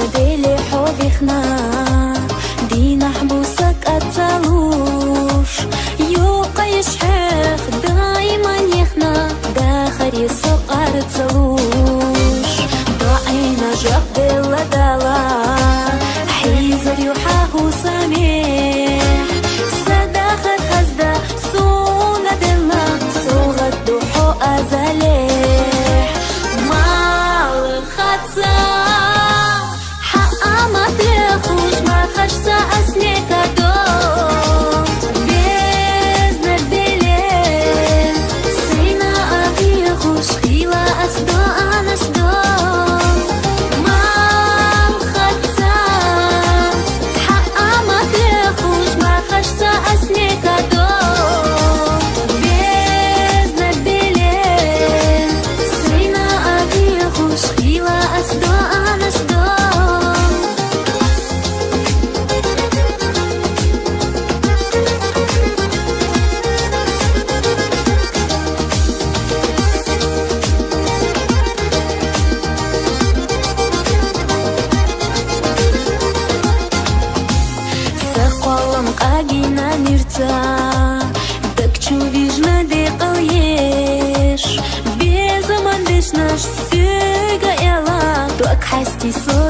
недели ховихна, дина хбусак ацалуш, юка ешхех, дайма нехна, дахари соқар цалуш, даайна жак дела дала, حيزر يحاه سميح صداخة خزدة سونة دلا صوغة دوحو أزاليح مال خدسة حقا ما تلخوش ما خشسة أسنيكا دو بيزنا الدليل سينا أبيخوش خيلة أسدو أنشدو Агина мирца, так чувишь на декалеш, без амандеш наш сюга эла, туак хасти со.